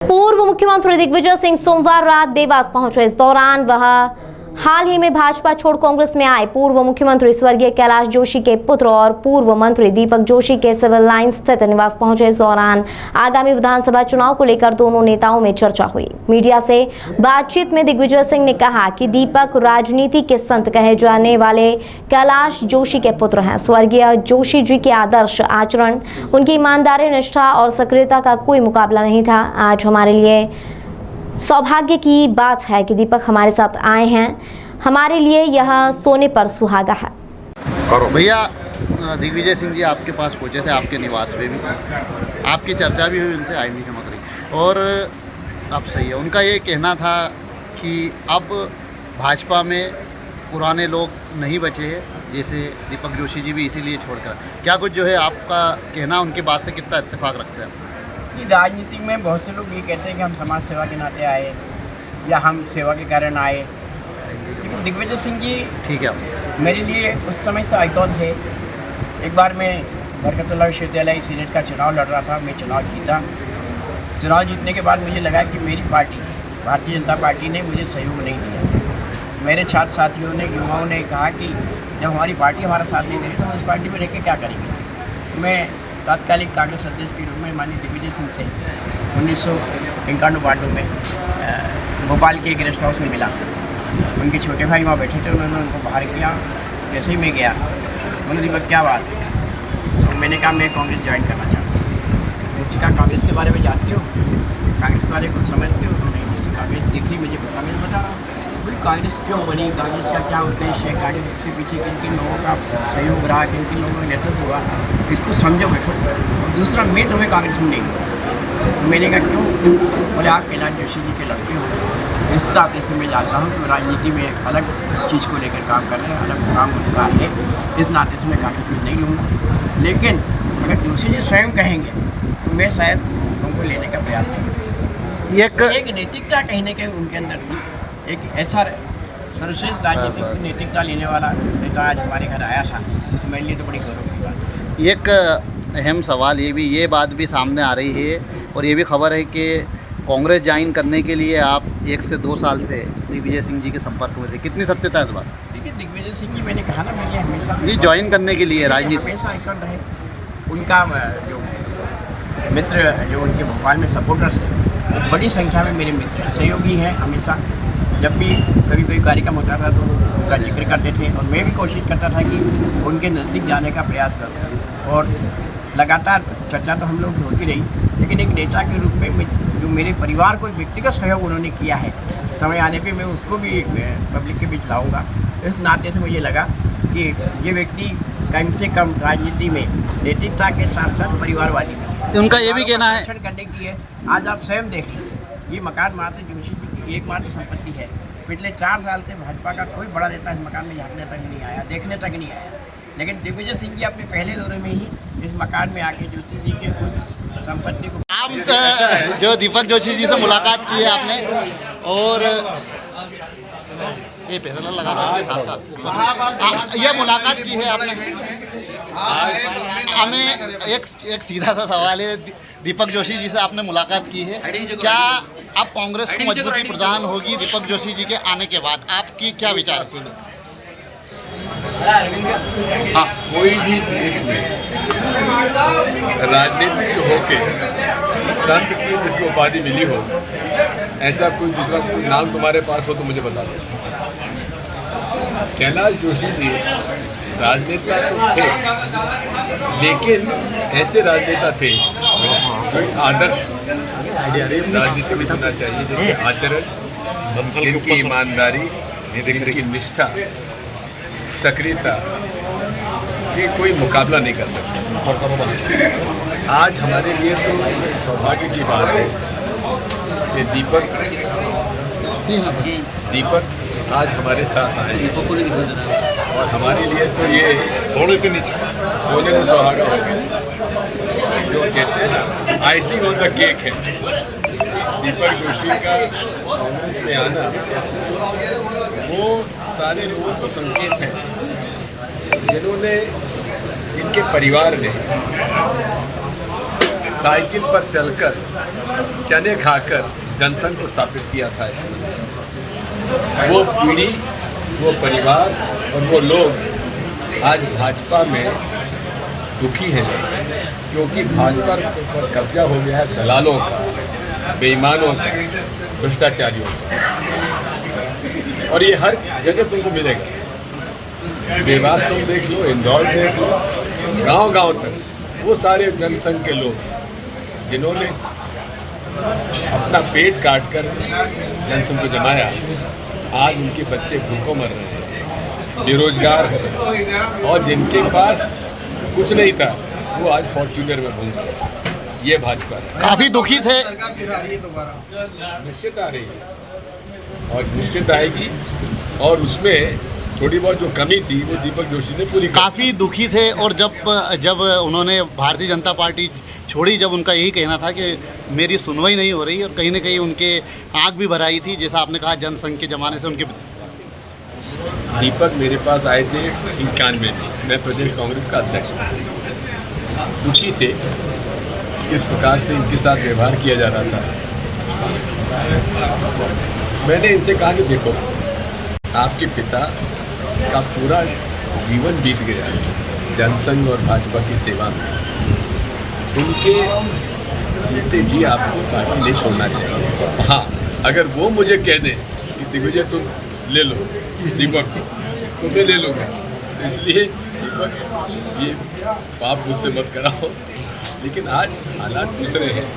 पूर्व मुख्यमंत्री दिग्विजय सिंह सोमवार रात देवास पहुंचे। इस दौरान वह हाल ही में भाजपा छोड़ कांग्रेस में आए पूर्व मुख्यमंत्री स्वर्गीय कैलाश जोशी के पुत्र और पूर्व मंत्री दीपक जोशी के सिविल लाइन स्थित निवास पहुंचे। इस दौरान आगामी विधानसभा चुनाव को लेकर दोनों नेताओं में चर्चा हुई। मीडिया से बातचीत में दिग्विजय सिंह ने कहा कि दीपक राजनीति के संत कहे जाने वाले कैलाश जोशी के पुत्र हैं। स्वर्गीय जोशी जी के आदर्श आचरण, उनकी ईमानदारी, निष्ठा और सक्रियता का कोई मुकाबला नहीं था। आज हमारे लिए सौभाग्य की बात है कि दीपक हमारे साथ आए हैं। हमारे लिए यह सोने पर सुहागा है। भैया, दिग्विजय सिंह जी आपके पास पहुंचे थे, आपके निवास पे भी आपकी चर्चा भी हुई, उनसे आई नहीं चमक रही और अब सही है। उनका ये कहना था कि अब भाजपा में पुराने लोग नहीं बचे हैं, जैसे दीपक जोशी जी भी इसीलिए छोड़कर। क्या कुछ जो है आपका कहना, उनकी बात से कितना इत्तेफाक रखते हैं? राजनीति में बहुत से लोग ये कहते हैं कि हम समाज सेवा के नाते आए या हम सेवा के कारण आए, लेकिन दिग्विजय सिंह जी ठीक है मेरे लिए उस समय से आइकॉन थे। एक बार मैं बरकतुल्लाह विश्वविद्यालय सीनेट का चुनाव लड़ रहा था, मैं चुनाव जीता। चुनाव जीतने के बाद मुझे लगा कि मेरी पार्टी भारतीय जनता पार्टी ने मुझे सहयोग नहीं दिया। मेरे छात्र साथियों ने, युवाओं ने कहा कि जब हमारी पार्टी हमारा साथ नहीं दे रही तो हम इस पार्टी में रह के क्या करेंगे। मैं तात्कालिक कांग्रेस अध्यक्ष के रूप में माननीय दिग्विजय सिंह से 1991 में भोपाल के एक गेस्ट हाउस में मिला। उनके छोटे भाई वहाँ बैठे थे, उन्होंने उनको बाहर किया। जैसे ही मैं गया, बोले दीपक क्या बात है? तो मैंने कहा मैं कांग्रेस ज्वाइन करना चाहता हूँ। उसने कहा कांग्रेस के बारे में जानते हो, कांग्रेस के बारे में कुछ समझते हो? तो नहीं, जैसे कांग्रेस दिख रही मुझे कांग्रेस बता रहा हूँ। बोले कांग्रेस क्यों बनी, कांग्रेस का क्या उद्देश्य है, कांग्रेस के पीछे किन किन लोगों का सहयोग रहा, किन किन लोगों का नेतृत्व हुआ, इसको समझो बैठो। और दूसरा, मैं तुम्हें कांग्रेस में नहीं हूँ। मैंने कहा क्यों? बोले आप कैलाश जोशी जी के लड़के हो। इस नाते से मैं जानता हूँ कि राजनीति में एक अलग चीज़ को लेकर काम कर रहे हैं, अलग काम उनका है। इस नाते से मैं कांग्रेस में नहीं लूँगा, लेकिन अगर जोशी जी स्वयं कहेंगे तो मैं शायद उनको लेने का प्रयास करूँगा। एक नैतिकता कहीं ना कहीं उनके अंदर थी, एक ऐसा सर्वश्रेष्ठ राजनीतिक नैतिकता लेने वाला नेता आज हमारे घर आया था, तो मेरे लिए तो बड़ी गौरव की बात है। एक अहम सवाल ये बात भी सामने आ रही है और ये भी खबर है कि कांग्रेस ज्वाइन करने के लिए आप 1 से 2 साल से दिग्विजय सिंह जी के संपर्क में थे। कितनी सत्यता है इस बात? देखिए, दिग्विजय सिंह जी, मैंने कहा ना, मेरे लिए हमेशा जी ज्वाइन करने के लिए राजनीति हमेशा आइकन रहे। उनका जो मित्र, जो उनके भोपाल में सपोर्टर्स हैं, बड़ी संख्या में मेरे मित्र सहयोगी हैं। हमेशा जब भी कभी कोई कार्यक्रम होता था तो उनका जिक्र करते थे और मैं भी कोशिश करता था कि उनके नज़दीक जाने का प्रयास करूं। और लगातार चर्चा तो हम लोग की होती रही, लेकिन एक नेता के रूप में जो मेरे परिवार को एक व्यक्तिगत सहयोग उन्होंने किया है, समय आने पे मैं उसको भी पब्लिक के बीच लाऊंगा। इस नाते से मुझे लगा कि ये व्यक्ति कम से कम राजनीति में नैतिकता के साथ साथ परिवारवादी भी है। उनका ये भी कहना है करने की है। आज आप स्वयं देख लें, ये मकान मात्र जोशी जी की एकमात्र संपत्ति है। पिछले 4 साल से भाजपा का कोई बड़ा नेता इस मकान में झाँकने तक नहीं आया, देखने तक नहीं आया, लेकिन दिग्विजय सिंह जी अपने पहले दौरे में ही इस मकान में आके जोशी जी के उस संपत्ति को। आप जो दीपक जोशी जी से मुलाकात की है आपने, और ये पैरेलल लगा दो उसके साथ साथ ये मुलाकात की है आपने। हमें एक सीधा सा सवाल है, दीपक जोशी जी से आपने मुलाकात की है, क्या अब कांग्रेस को मजबूती प्रदान होगी दीपक जोशी जी के आने के बाद? आपकी क्या विचार? हाँ, कोई भी देश में राजनीतिक होके संत की जिसको उपाधि मिली हो, ऐसा कोई दूसरा कोई नाम तुम्हारे पास हो तो मुझे बता दो। कैलाश जोशी जी राजनेता तो थे, लेकिन ऐसे राजनेता थे जो आदर्श राजनीति में होना चाहिए, जिनके आचरण, जिनकी ईमानदारी, जिनकी निष्ठा, सक्रियता के कोई मुकाबला नहीं कर सकता। आज हमारे लिए तो सौभाग्य की बात है कि दीपक आज हमारे साथ आए, और हमारे लिए तो ये थोड़े से नीचे सोने में सुहागा हो गया। जो कहते हैं ना, आइसिंग ऑन द केक है। दीपक जोशी का कांग्रेस में आना वो सारे लोगों को संकेत है, जिन्होंने, इनके परिवार ने साइकिल पर चलकर चने खाकर जनसंघ को स्थापित किया था इस प्रदेश में। वो पीढ़ी, वो परिवार और वो लोग आज भाजपा में दुखी हैं, क्योंकि भाजपा पर कब्जा हो गया है दलालों का, बेईमानों का, भ्रष्टाचारियों का। और ये हर जगह तुमको मिलेगा। देवास तुम देख लो, इंदौर देख लो, गांव-गांव तक वो सारे जनसंघ के लोग जिन्होंने अपना पेट काट कर जनसंघ को जमाया, आज उनके बच्चे भूखों मर रहे हैं, बेरोजगार हो रहे हैं, और जिनके पास कुछ नहीं था वो आज फॉर्च्यूनर में घूम रहे हैं। ये भाजपा है। काफ़ी दुखी थे, निश्चित आ रही है और निश्चित आएगी, और उसमें थोड़ी बहुत जो कमी थी वो दीपक जोशी ने पूरी काफ़ी दुखी थे। और जब उन्होंने भारतीय जनता पार्टी छोड़ी, जब उनका यही कहना था कि मेरी सुनवाई नहीं हो रही, और कहीं ना कहीं उनके आँख भी भर आई थी, जैसा आपने कहा जनसंघ के ज़माने से उनके। दीपक मेरे पास आए थे 91 में, मैं प्रदेश कांग्रेस का अध्यक्ष था। दुखी थे किस प्रकार से इनके साथ व्यवहार किया जा रहा था। मैंने इनसे कहा कि देखो, आपके पिता का पूरा जीवन बीत गया जनसंघ और भाजपा की सेवा में। उनके जीते जी आपको पार्टी नहीं छोड़ना चाहिए। हाँ, अगर वो मुझे कह दें कि दिग्विजय तुम ले लो दीपक, तो मैं ले लूँगा। तो इसलिए दीपक, ये पाप मुझसे मत कराओ। लेकिन आज हालात दूसरे हैं।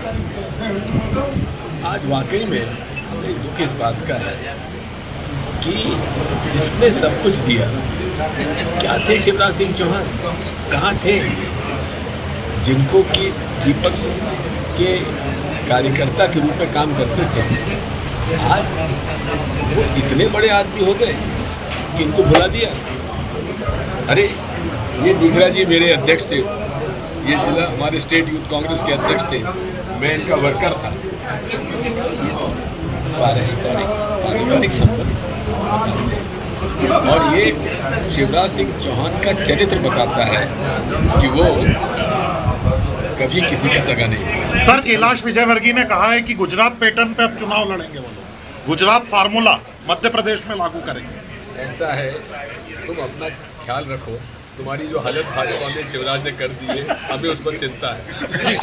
आज वाकई में हमें दुख इस बात का है कि जिसने सब कुछ दिया, क्या थे शिवराज सिंह चौहान, कहाँ थे जिनको कि दीपक के कार्यकर्ता के रूप में काम करते थे। आज वो इतने बड़े आदमी हो गए कि इनको भुला दिया। अरे ये दिखरा जी मेरे अध्यक्ष थे, ये जिला हमारे स्टेट यूथ कांग्रेस के अध्यक्ष थे, मैं इनका वर्कर था। पारिवारिक संबंध और ये शिवराज सिंह चौहान का चरित्र बताता है कि वो कभी किसी का सगा नहीं। सर, कैलाश विजयवर्गीय ने कहा है कि गुजरात पैटर्न पे अब चुनाव लड़ेंगे वो लोग, गुजरात फार्मूला मध्य प्रदेश में लागू करेंगे। ऐसा है, तुम अपना ख्याल रखो। तुम्हारी जो हालत भाजपा में शिवराज ने कर दी है, हमें उस पर चिंता है।